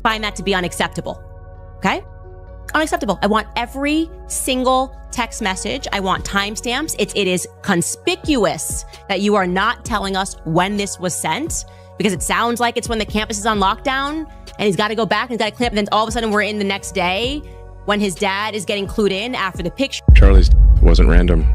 find that to be unacceptable. Okay? Unacceptable. I want every single text message. I want timestamps. It is conspicuous that you are not telling us when this was sent, because it sounds like it's when the campus is on lockdown and he's got to go back and he's got to clean up. And then all of a sudden we're in the next day when his dad is getting clued in after the picture. Charlie's wasn't random.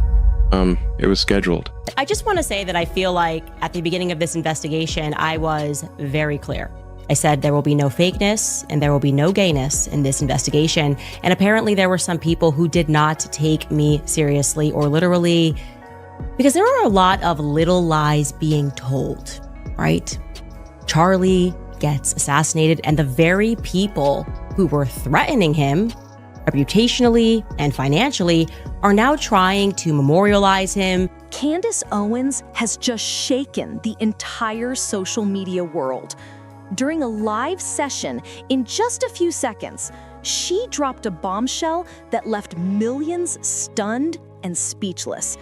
It was scheduled. I just want to say that I feel like at the beginning of this investigation, I was very clear. I said there will be no fakeness and there will be no gayness in this investigation. And apparently there were some people who did not take me seriously or literally, because there are a lot of little lies being told, right? Charlie gets assassinated, and the very people who were threatening him reputationally and financially are now trying to memorialize him. Candace Owens has just shaken the entire social media world. During a live session, in just a few seconds, she dropped a bombshell that left millions stunned and speechless.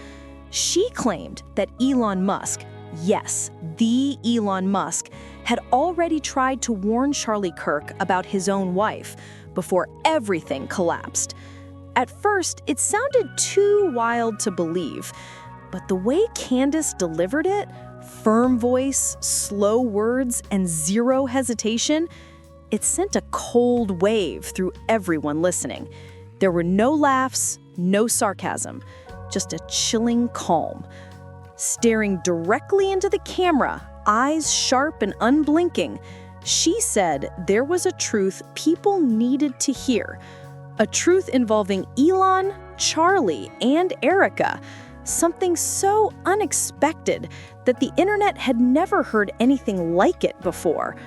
She claimed that Elon Musk, yes, the Elon Musk, had already tried to warn Charlie Kirk about his own wife before everything collapsed. At first, it sounded too wild to believe, but the way Candace delivered it, firm voice, slow words, and zero hesitation, it sent a cold wave through everyone listening. There were no laughs, no sarcasm, just a chilling calm. Staring directly into the camera, eyes sharp and unblinking, she said there was a truth people needed to hear. A truth involving Elon, Charlie, and Erica. Something so unexpected that the internet had never heard anything like it before.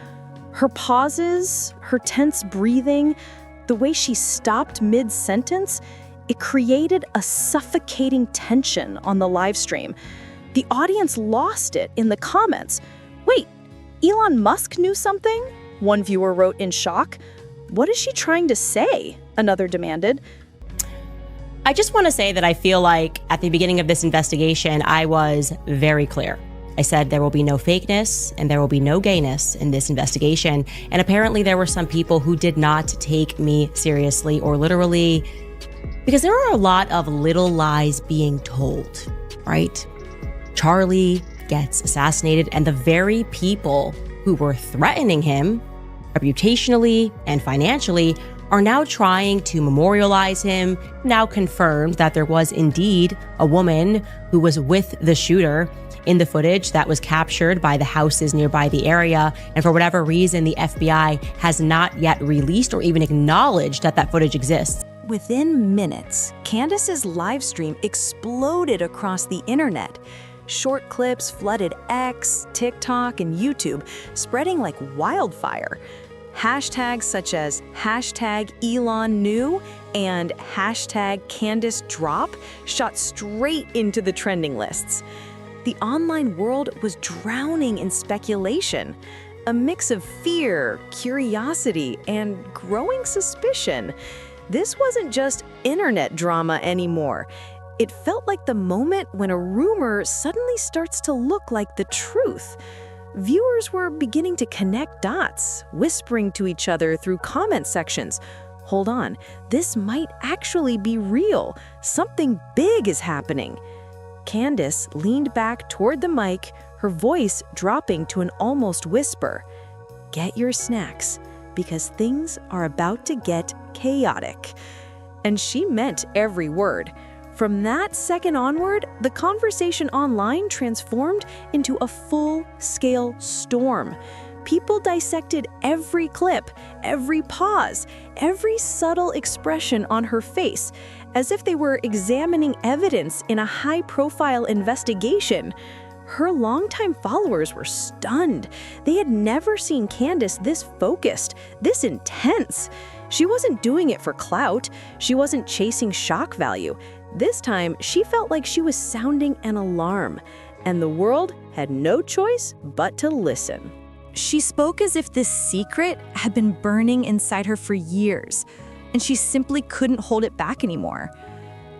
Her pauses, her tense breathing, the way she stopped mid-sentence, it created a suffocating tension on the live stream. The audience lost it in the comments. Wait, Elon Musk knew something? One viewer wrote in shock. What is she trying to say? Another demanded. I just want to say that I feel like at the beginning of this investigation, I was very clear. I said there will be no fakeness and there will be no gayness in this investigation. And apparently there were some people who did not take me seriously or literally, because there are a lot of little lies being told, right? Charlie gets assassinated, and the very people who were threatening him reputationally and financially are now trying to memorialize him. Now confirmed that there was indeed a woman who was with the shooter in the footage that was captured by the houses nearby the area. And for whatever reason, the FBI has not yet released or even acknowledged that that footage exists. Within minutes, Candace's live stream exploded across the internet. Short clips flooded X, TikTok, and YouTube, spreading like wildfire. Hashtags such as #ElonKnew and #CandaceDrop shot straight into the trending lists. The online world was drowning in speculation, a mix of fear, curiosity, and growing suspicion. This wasn't just internet drama anymore. It felt like the moment when a rumor suddenly starts to look like the truth. Viewers were beginning to connect dots, whispering to each other through comment sections. Hold on, this might actually be real. Something big is happening. Candace leaned back toward the mic, her voice dropping to an almost whisper. Get your snacks, because things are about to get chaotic. And she meant every word. From that second onward, the conversation online transformed into a full-scale storm. People dissected every clip, every pause, every subtle expression on her face, as if they were examining evidence in a high-profile investigation. Her longtime followers were stunned. They had never seen Candace this focused, this intense. She wasn't doing it for clout. She wasn't chasing shock value. This time, she felt like she was sounding an alarm, and the world had no choice but to listen. She spoke as if this secret had been burning inside her for years, and she simply couldn't hold it back anymore.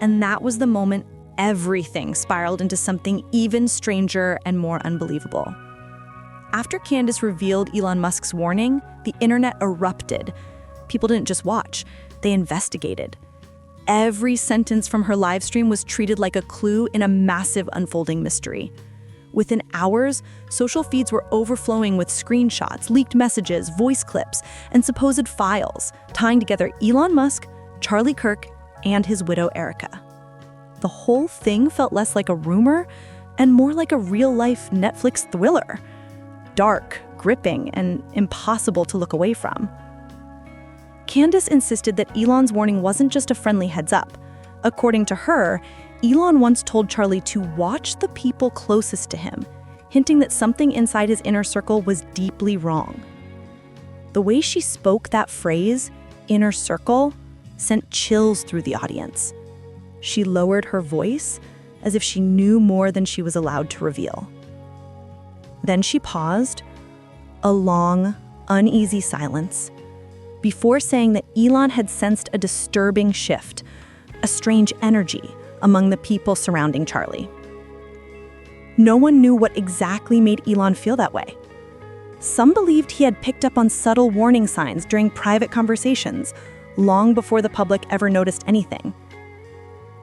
And that was the moment everything spiraled into something even stranger and more unbelievable. After Candace revealed Elon Musk's warning, the internet erupted. People didn't just watch, they investigated. Every sentence from her live stream was treated like a clue in a massive unfolding mystery. Within hours, social feeds were overflowing with screenshots, leaked messages, voice clips, and supposed files, tying together Elon Musk, Charlie Kirk, and his widow Erica. The whole thing felt less like a rumor and more like a real-life Netflix thriller. Dark, gripping, and impossible to look away from. Candace insisted that Elon's warning wasn't just a friendly heads-up. According to her, Elon once told Charlie to watch the people closest to him, hinting that something inside his inner circle was deeply wrong. The way she spoke that phrase, inner circle, sent chills through the audience. She lowered her voice as if she knew more than she was allowed to reveal. Then she paused, a long, uneasy silence, before saying that Elon had sensed a disturbing shift, a strange energy among the people surrounding Charlie. No one knew what exactly made Elon feel that way. Some believed he had picked up on subtle warning signs during private conversations, long before the public ever noticed anything.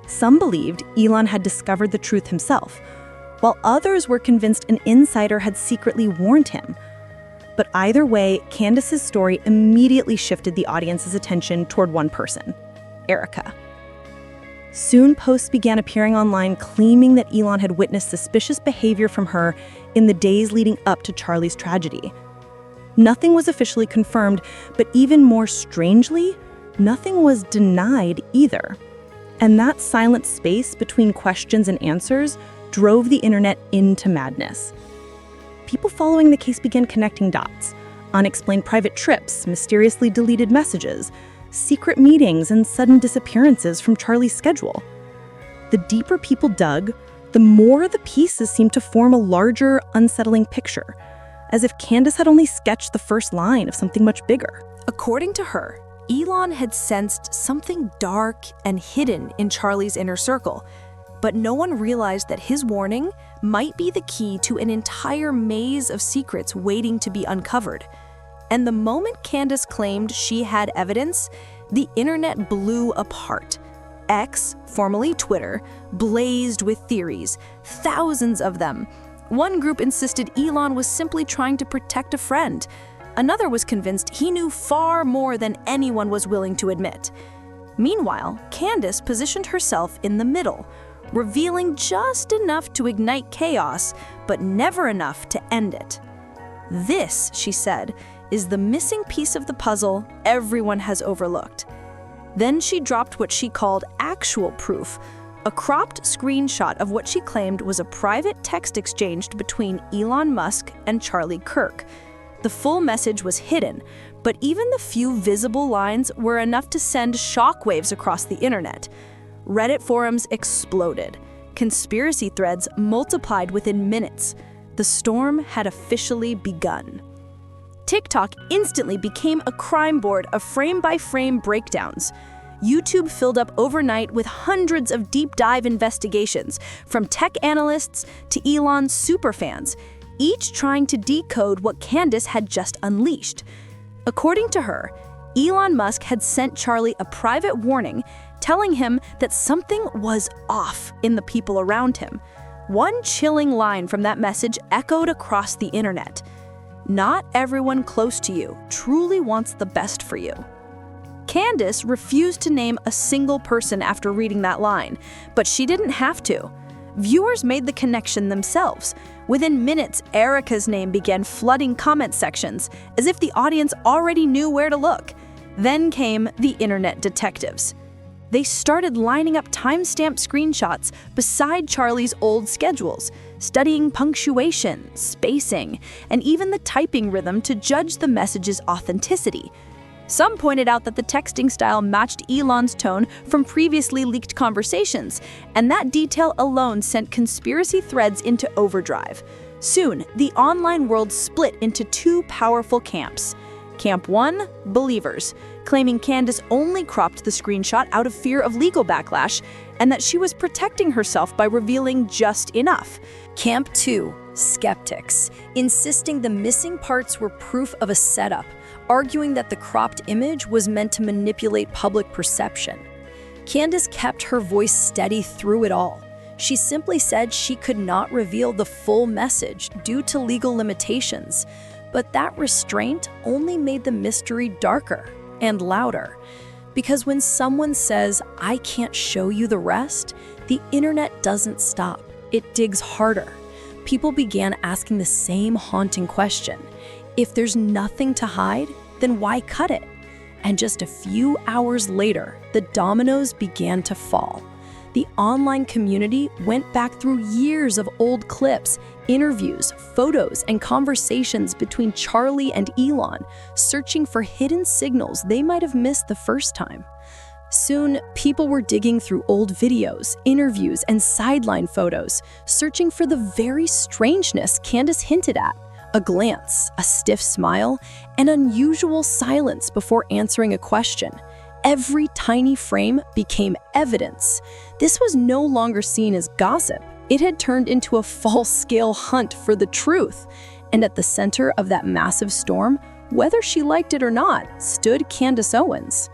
Some believed Elon had discovered the truth himself, while others were convinced an insider had secretly warned him. But either way, Candace's story immediately shifted the audience's attention toward one person, Erica. Soon, posts began appearing online claiming that Elon had witnessed suspicious behavior from her in the days leading up to Charlie's tragedy. Nothing was officially confirmed, but even more strangely, nothing was denied either. And that silent space between questions and answers drove the internet into madness. People following the case began connecting dots. Unexplained private trips, mysteriously deleted messages, secret meetings, and sudden disappearances from Charlie's schedule. The deeper people dug, the more the pieces seemed to form a larger, unsettling picture, as if Candace had only sketched the first line of something much bigger. According to her, Elon had sensed something dark and hidden in Charlie's inner circle, but no one realized that his warning might be the key to an entire maze of secrets waiting to be uncovered. And the moment Candace claimed she had evidence, the internet blew apart. X, formerly Twitter, blazed with theories, thousands of them. One group insisted Elon was simply trying to protect a friend. Another was convinced he knew far more than anyone was willing to admit. Meanwhile, Candace positioned herself in the middle, revealing just enough to ignite chaos, but never enough to end it. This, she said, is the missing piece of the puzzle everyone has overlooked. Then she dropped what she called actual proof, a cropped screenshot of what she claimed was a private text exchange between Elon Musk and Charlie Kirk. The full message was hidden, but even the few visible lines were enough to send shockwaves across the internet. Reddit forums exploded. Conspiracy threads multiplied within minutes. The storm had officially begun. TikTok instantly became a crime board of frame-by-frame breakdowns. YouTube filled up overnight with hundreds of deep-dive investigations, from tech analysts to Elon's superfans, each trying to decode what Candace had just unleashed. According to her, Elon Musk had sent Charlie a private warning telling him that something was off in the people around him. One chilling line from that message echoed across the internet. Not everyone close to you truly wants the best for you. Candace refused to name a single person after reading that line, but she didn't have to. Viewers made the connection themselves. Within minutes, Erica's name began flooding comment sections, as if the audience already knew where to look. Then came the internet detectives. They started lining up timestamp screenshots beside Charlie's old schedules, studying punctuation, spacing, and even the typing rhythm to judge the message's authenticity. Some pointed out that the texting style matched Elon's tone from previously leaked conversations, and that detail alone sent conspiracy threads into overdrive. Soon, the online world split into two powerful camps. Camp 1, believers, claiming Candace only cropped the screenshot out of fear of legal backlash and that she was protecting herself by revealing just enough. Camp 2, skeptics, insisting the missing parts were proof of a setup, arguing that the cropped image was meant to manipulate public perception. Candace kept her voice steady through it all. She simply said she could not reveal the full message due to legal limitations, but that restraint only made the mystery darker and louder. Because when someone says, "I can't show you the rest," the internet doesn't stop. It digs harder. People began asking the same haunting question. If there's nothing to hide, then why cut it? And just a few hours later, the dominoes began to fall. The online community went back through years of old clips, interviews, photos, and conversations between Charlie and Elon, searching for hidden signals they might have missed the first time. Soon, people were digging through old videos, interviews, and sideline photos, searching for the very strangeness Candace hinted at. A glance, a stiff smile, and unusual silence before answering a question. Every tiny frame became evidence. This was no longer seen as gossip. It had turned into a full-scale hunt for the truth. And at the center of that massive storm, whether she liked it or not, stood Candace Owens.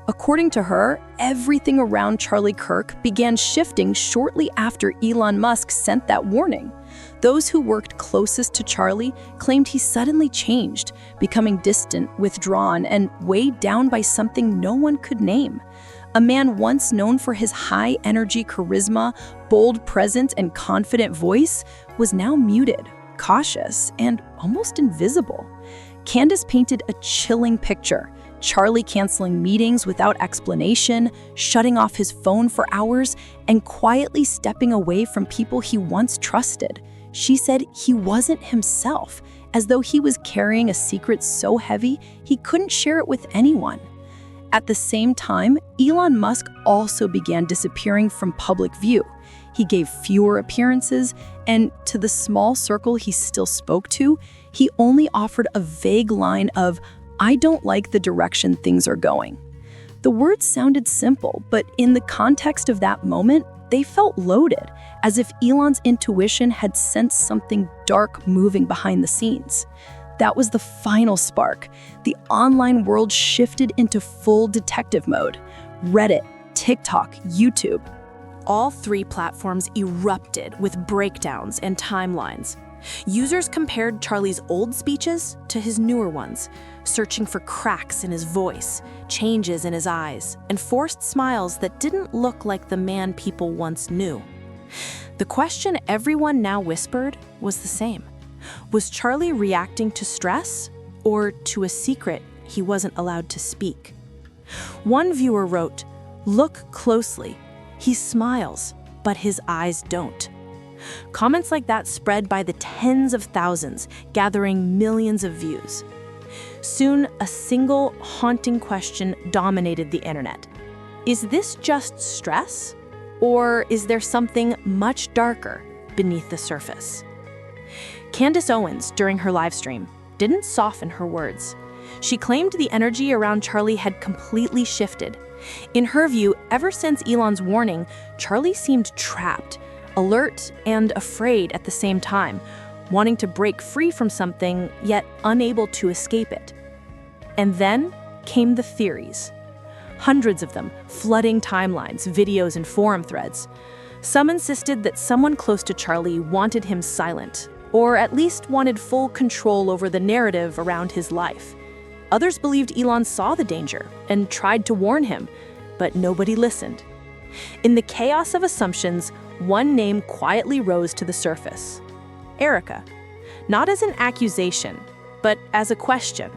According to her, everything around Charlie Kirk began shifting shortly after Elon Musk sent that warning. Those who worked closest to Charlie claimed he suddenly changed, becoming distant, withdrawn, and weighed down by something no one could name. A man once known for his high-energy charisma, bold presence, and confident voice was now muted, cautious, and almost invisible. Candace painted a chilling picture. Charlie canceling meetings without explanation, shutting off his phone for hours, and quietly stepping away from people he once trusted. She said he wasn't himself, as though he was carrying a secret so heavy he couldn't share it with anyone. At the same time, Elon Musk also began disappearing from public view. He gave fewer appearances, and to the small circle he still spoke to, he only offered a vague line of, "I don't like the direction things are going." The words sounded simple, but in the context of that moment, they felt loaded, as if Elon's intuition had sensed something dark moving behind the scenes. That was the final spark. The online world shifted into full detective mode. Reddit, TikTok, YouTube. All three platforms erupted with breakdowns and timelines. Users compared Charlie's old speeches to his newer ones, searching for cracks in his voice, changes in his eyes, and forced smiles that didn't look like the man people once knew. The question everyone now whispered was the same. Was Charlie reacting to stress or to a secret he wasn't allowed to speak? One viewer wrote, "Look closely. He smiles, but his eyes don't." Comments like that spread by the tens of thousands, gathering millions of views. Soon, a single haunting question dominated the internet. Is this just stress? Or is there something much darker beneath the surface? Candace Owens, during her livestream, didn't soften her words. She claimed the energy around Charlie had completely shifted. In her view, ever since Elon's warning, Charlie seemed trapped, alert and afraid at the same time, wanting to break free from something, yet unable to escape it. And then came the theories. Hundreds of them, flooding timelines, videos, and forum threads. Some insisted that someone close to Charlie wanted him silent, or at least wanted full control over the narrative around his life. Others believed Elon saw the danger and tried to warn him, but nobody listened. In the chaos of assumptions, one name quietly rose to the surface. Erica. Not as an accusation, but as a question.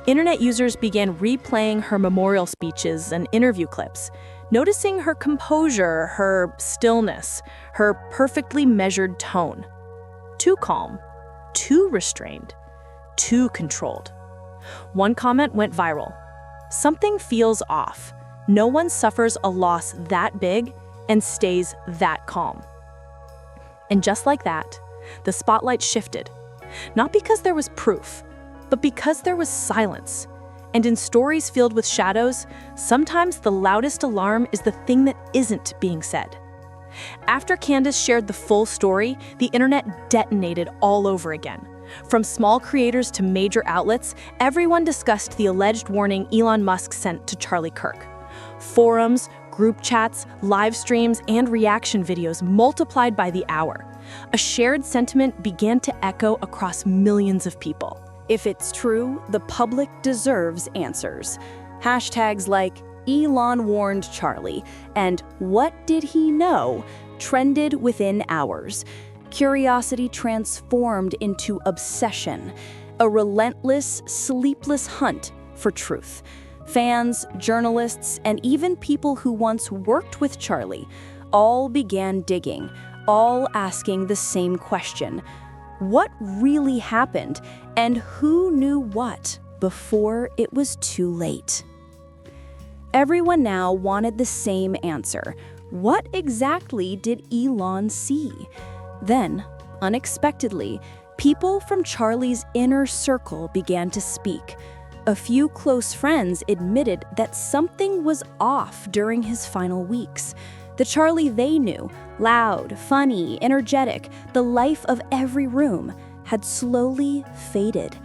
Internet users began replaying her memorial speeches and interview clips, noticing her composure, her stillness, her perfectly measured tone. Too calm, too restrained, too controlled. One comment went viral. "Something feels off. No one suffers a loss that big and stays that calm." And just like that, the spotlight shifted. Not because there was proof, but because there was silence. And in stories filled with shadows, sometimes the loudest alarm is the thing that isn't being said. After Candace shared the full story, the internet detonated all over again. From small creators to major outlets, everyone discussed the alleged warning Elon Musk sent to Charlie Kirk. Forums, group chats, live streams, and reaction videos multiplied by the hour. A shared sentiment began to echo across millions of people. If it's true, the public deserves answers. Hashtags like Elon warned Charlie and what did he know trended within hours. Curiosity transformed into obsession, a relentless, sleepless hunt for truth. Fans, journalists, and even people who once worked with Charlie all began digging, all asking the same question. What really happened, and who knew what before it was too late? Everyone now wanted the same answer. What exactly did Elon see? Then, unexpectedly, people from Charlie's inner circle began to speak. A few close friends admitted that something was off during his final weeks. The Charlie they knew, loud, funny, energetic, the life of every room, had slowly faded.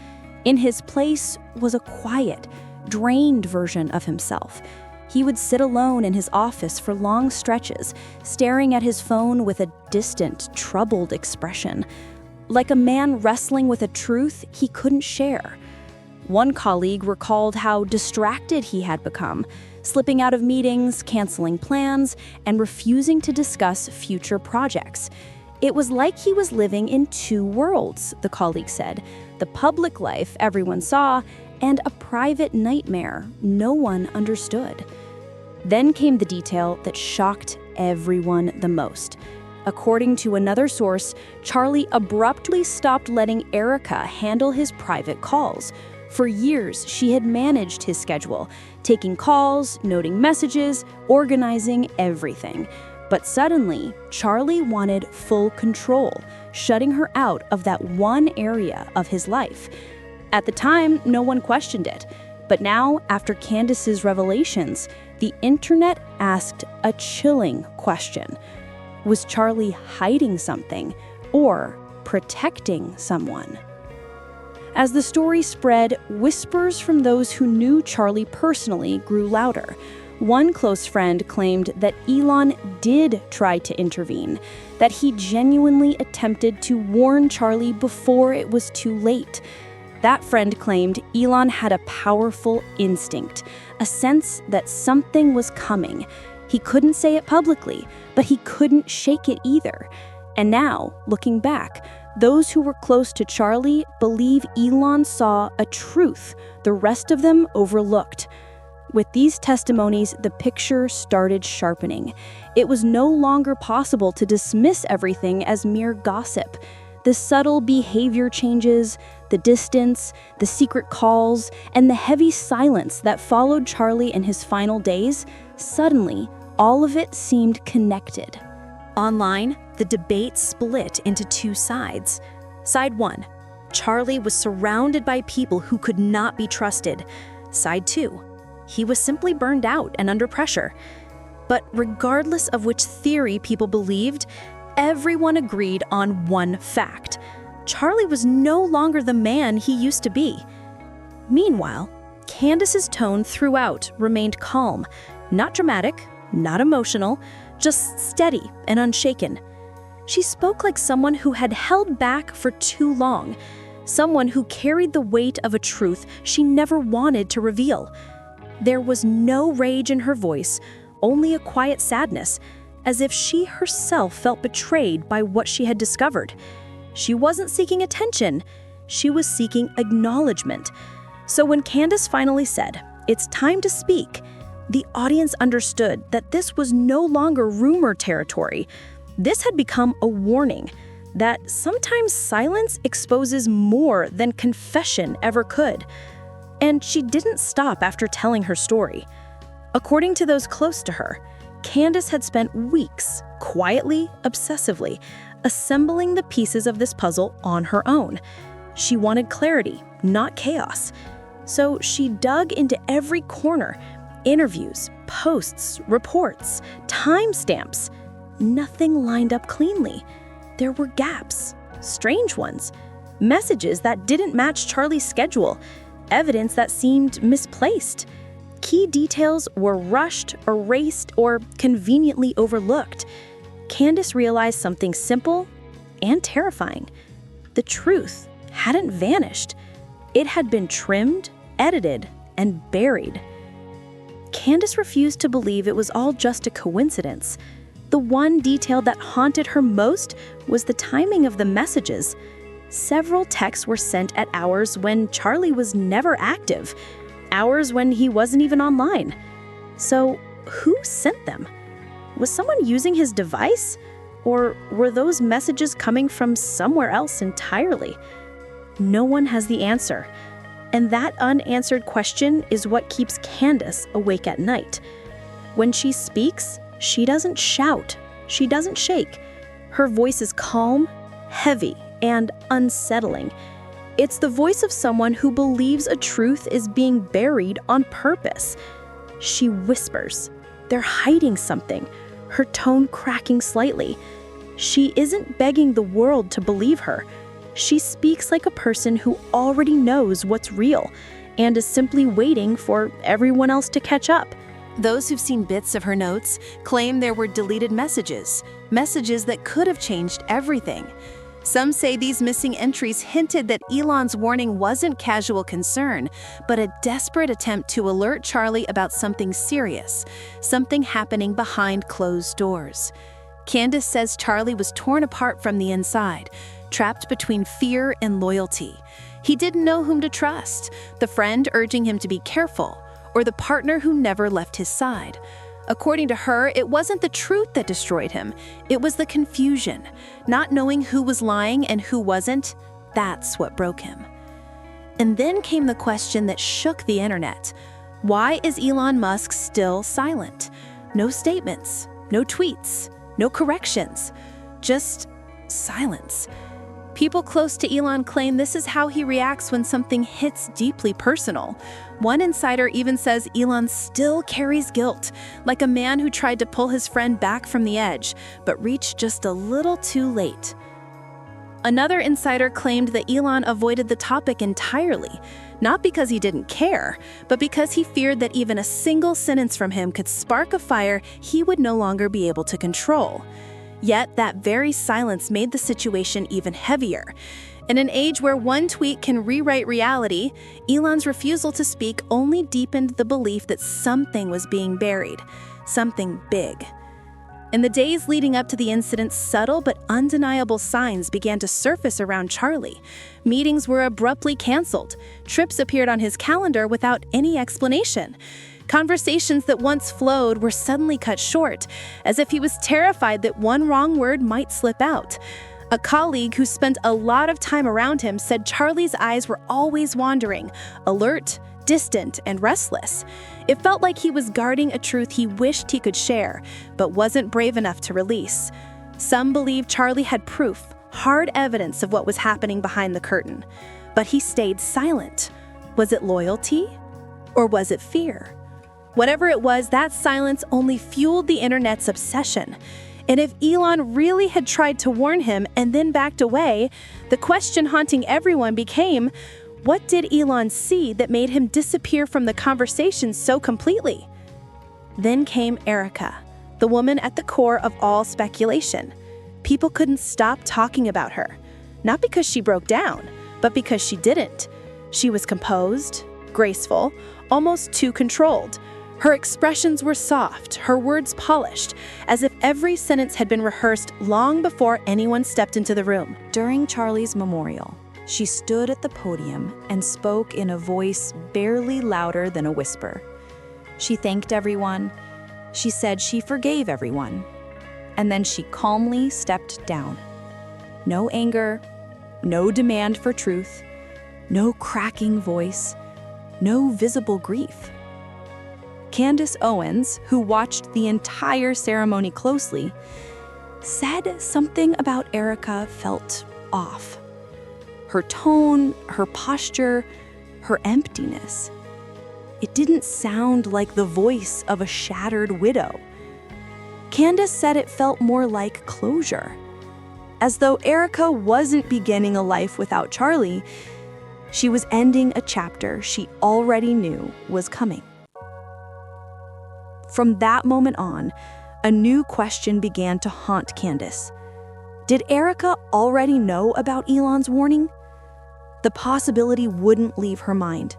In his place was a quiet, drained version of himself. He would sit alone in his office for long stretches, staring at his phone with a distant, troubled expression, like a man wrestling with a truth he couldn't share. One colleague recalled how distracted he had become, slipping out of meetings, canceling plans, and refusing to discuss future projects. It was like he was living in two worlds, the colleague said, the public life everyone saw and a private nightmare no one understood. Then came the detail that shocked everyone the most. According to another source, Charlie abruptly stopped letting Erica handle his private calls. For years, she had managed his schedule, taking calls, noting messages, organizing everything. But suddenly, Charlie wanted full control, shutting her out of that one area of his life. At the time, no one questioned it. But now, after Candace's revelations, the internet asked a chilling question. Was Charlie hiding something or protecting someone? As the story spread, whispers from those who knew Charlie personally grew louder. One close friend claimed that Elon did try to intervene, that he genuinely attempted to warn Charlie before it was too late. That friend claimed Elon had a powerful instinct, a sense that something was coming. He couldn't say it publicly, but he couldn't shake it either. And now, looking back, those who were close to Charlie believe Elon saw a truth the rest of them overlooked. With these testimonies, the picture started sharpening. It was no longer possible to dismiss everything as mere gossip. The subtle behavior changes, the distance, the secret calls, and the heavy silence that followed Charlie in his final days, suddenly, all of it seemed connected. Online, the debate split into two sides. Side 1, Charlie was surrounded by people who could not be trusted. Side 2, he was simply burned out and under pressure. But regardless of which theory people believed, everyone agreed on one fact. Charlie was no longer the man he used to be. Meanwhile, Candace's tone throughout remained calm, not dramatic, not emotional, just steady and unshaken. She spoke like someone who had held back for too long, someone who carried the weight of a truth she never wanted to reveal. There was no rage in her voice, only a quiet sadness, as if she herself felt betrayed by what she had discovered. She wasn't seeking attention, she was seeking acknowledgement. So when Candace finally said, "It's time to speak," the audience understood that this was no longer rumor territory. This had become a warning that sometimes silence exposes more than confession ever could. And she didn't stop after telling her story. According to those close to her, Candace had spent weeks, quietly, obsessively, assembling the pieces of this puzzle on her own. She wanted clarity, not chaos. So she dug into every corner, interviews, posts, reports, timestamps. Nothing lined up cleanly. There were gaps, strange ones. messages that didn't match Charlie's schedule, evidence that seemed misplaced. Key details were rushed, erased, or conveniently overlooked. Candace realized something simple and terrifying. The truth hadn't vanished. It had been trimmed, edited, and buried. Candace refused to believe it was all just a coincidence. The one detail that haunted her most was the timing of the messages. Several texts were sent at hours when Charlie was never active, hours when he wasn't even online. So, who sent them? Was someone using his device? Or were those messages coming from somewhere else entirely? No one has the answer. And that unanswered question is what keeps Candace awake at night. When she speaks, she doesn't shout. She doesn't shake. Her voice is calm, heavy, and unsettling. It's the voice of someone who believes a truth is being buried on purpose. She whispers. They're hiding something, her tone cracking slightly. She isn't begging the world to believe her. She speaks like a person who already knows what's real and is simply waiting for everyone else to catch up. Those who've seen bits of her notes claim there were deleted messages that could have changed everything. Some say these missing entries hinted that Elon's warning wasn't casual concern, but a desperate attempt to alert Charlie about something serious, something happening behind closed doors. Candace says Charlie was torn apart from the inside, trapped between fear and loyalty. He didn't know whom to trust, the friend urging him to be careful, or the partner who never left his side. According to her, it wasn't the truth that destroyed him. It was the confusion. Not knowing who was lying and who wasn't, that's what broke him. And then came the question that shook the internet. Why is Elon Musk still silent? No statements, no tweets, no corrections, just silence. People close to Elon claim this is how he reacts when something hits deeply personal. One insider even says Elon still carries guilt, like a man who tried to pull his friend back from the edge, but reached just a little too late. Another insider claimed that Elon avoided the topic entirely, not because he didn't care, but because he feared that even a single sentence from him could spark a fire he would no longer be able to control. Yet that very silence made the situation even heavier. In an age where one tweet can rewrite reality, Elon's refusal to speak only deepened the belief that something was being buried, something big. In the days leading up to the incident, subtle but undeniable signs began to surface around Charlie. Meetings were abruptly canceled. Trips appeared on his calendar without any explanation. Conversations that once flowed were suddenly cut short, as if he was terrified that one wrong word might slip out. A colleague who spent a lot of time around him said Charlie's eyes were always wandering, alert, distant, and restless. It felt like he was guarding a truth he wished he could share, but wasn't brave enough to release. Some believed Charlie had proof, hard evidence of what was happening behind the curtain. But he stayed silent. Was it loyalty? Or was it fear? Whatever it was, that silence only fueled the internet's obsession. And if Elon really had tried to warn him and then backed away, the question haunting everyone became, what did Elon see that made him disappear from the conversation so completely? Then came Erica, the woman at the core of all speculation. People couldn't stop talking about her, not because she broke down, but because she didn't. She was composed, graceful, almost too controlled. Her expressions were soft, her words polished, as if every sentence had been rehearsed long before anyone stepped into the room. During Charlie's memorial, she stood at the podium and spoke in a voice barely louder than a whisper. She thanked everyone. She said she forgave everyone. And then she calmly stepped down. No anger, no demand for truth, no cracking voice, no visible grief. Candace Owens, who watched the entire ceremony closely, said something about Erica felt off. Her tone, her posture, her emptiness. It didn't sound like the voice of a shattered widow. Candace said it felt more like closure. as though Erica wasn't beginning a life without Charlie. She was ending a chapter she already knew was coming. From that moment on, a new question began to haunt Candace. Did Erica already know about Elon's warning? The possibility wouldn't leave her mind.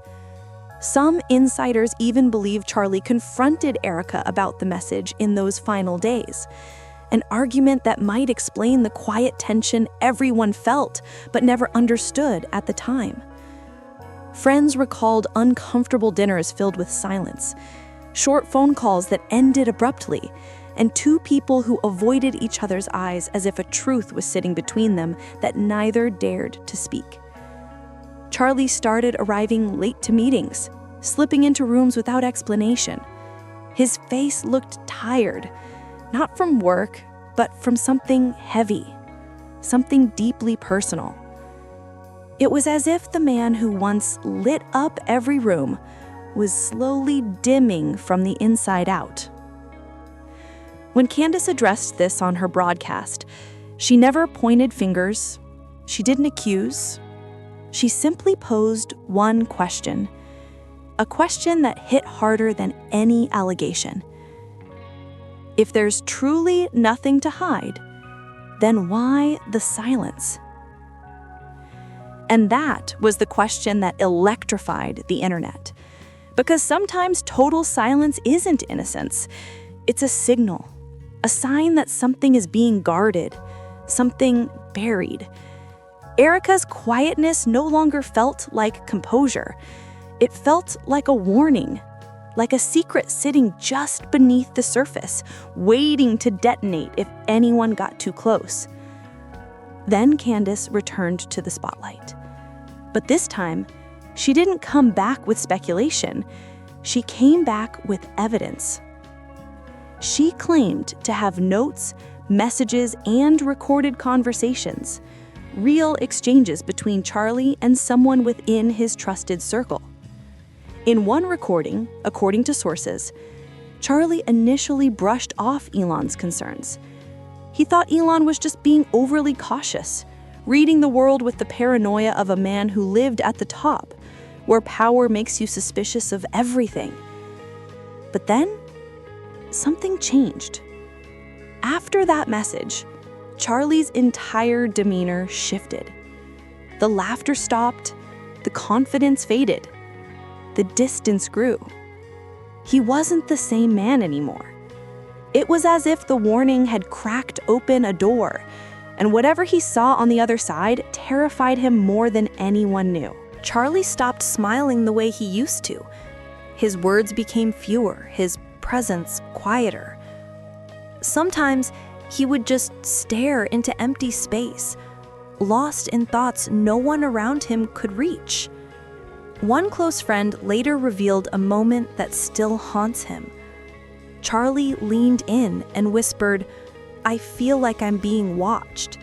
Some insiders even believe Charlie confronted Erica about the message in those final days, an argument that might explain the quiet tension everyone felt but never understood at the time. Friends recalled uncomfortable dinners filled with silence, short phone calls that ended abruptly, and two people who avoided each other's eyes as if a truth was sitting between them that neither dared to speak. Charlie started arriving late to meetings, slipping into rooms without explanation. His face looked tired, not from work, but from something heavy, something deeply personal. It was as if the man who once lit up every room was slowly dimming from the inside out. When Candace addressed this on her broadcast, she never pointed fingers, she didn't accuse, she simply posed one question, a question that hit harder than any allegation. If there's truly nothing to hide, then why the silence? And that was the question that electrified the internet. Because sometimes total silence isn't innocence. It's a signal, a sign that something is being guarded, something buried. Erica's quietness no longer felt like composure. It felt like a warning, like a secret sitting just beneath the surface, waiting to detonate if anyone got too close. Then Candace returned to the spotlight. But this time, she didn't come back with speculation. She came back with evidence. She claimed to have notes, messages, and recorded conversations, real exchanges between Charlie and someone within his trusted circle. In one recording, according to sources, Charlie initially brushed off Elon's concerns. He thought Elon was just being overly cautious, reading the world with the paranoia of a man who lived at the top, where power makes you suspicious of everything. But then, something changed. After that message, Charlie's entire demeanor shifted. The laughter stopped, the confidence faded, the distance grew. He wasn't the same man anymore. It was as if the warning had cracked open a door, and whatever he saw on the other side terrified him more than anyone knew. Charlie stopped smiling the way he used to. His words became fewer, his presence quieter. Sometimes he would just stare into empty space, lost in thoughts no one around him could reach. One close friend later revealed a moment that still haunts him. Charlie leaned in and whispered, "I feel like I'm being watched."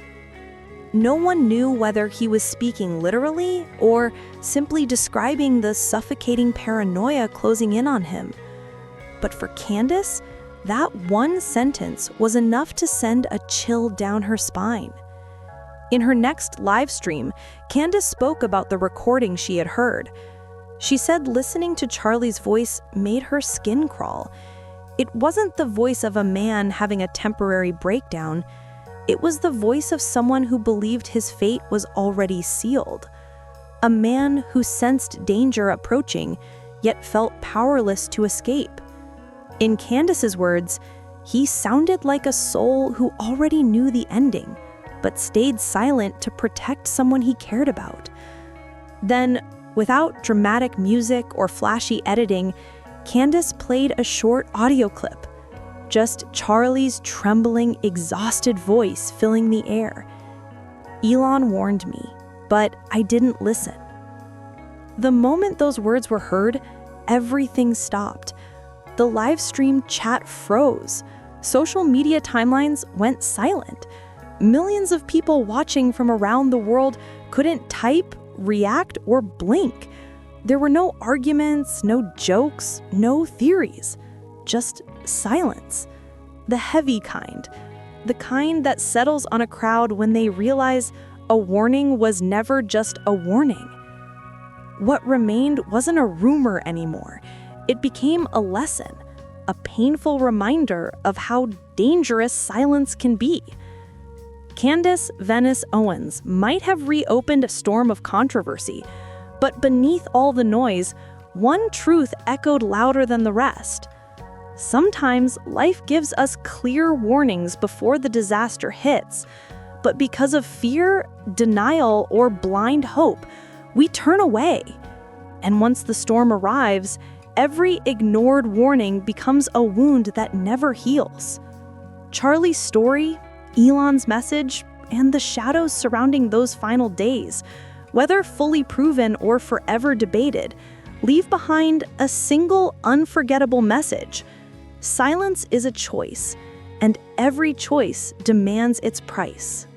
No one knew whether he was speaking literally or simply describing the suffocating paranoia closing in on him. But for Candace, that one sentence was enough to send a chill down her spine. In her next live stream, Candace spoke about the recording she had heard. She said listening to Charlie's voice made her skin crawl. It wasn't the voice of a man having a temporary breakdown. It was the voice of someone who believed his fate was already sealed. A man who sensed danger approaching, yet felt powerless to escape. In Candace's words, he sounded like a soul who already knew the ending, but stayed silent to protect someone he cared about. Then, without dramatic music or flashy editing, Candace played a short audio clip, just Charlie's trembling, exhausted voice filling the air. "Elon warned me, but I didn't listen." The moment those words were heard, everything stopped. The live stream chat froze. Social media timelines went silent. Millions of people watching from around the world couldn't type, react, or blink. There were no arguments, no jokes, no theories, just silence. The heavy kind, the kind that settles on a crowd when they realize a warning was never just a warning. What remained wasn't a rumor anymore. It became a lesson, a painful reminder of how dangerous silence can be. Candace Owens might have reopened a storm of controversy, but beneath all the noise, one truth echoed louder than the rest. Sometimes life gives us clear warnings before the disaster hits, but because of fear, denial, or blind hope, we turn away. And once the storm arrives, every ignored warning becomes a wound that never heals. Charlie's story, Elon's message, and the shadows surrounding those final days, whether fully proven or forever debated, leave behind a single unforgettable message. Silence is a choice, and every choice demands its price.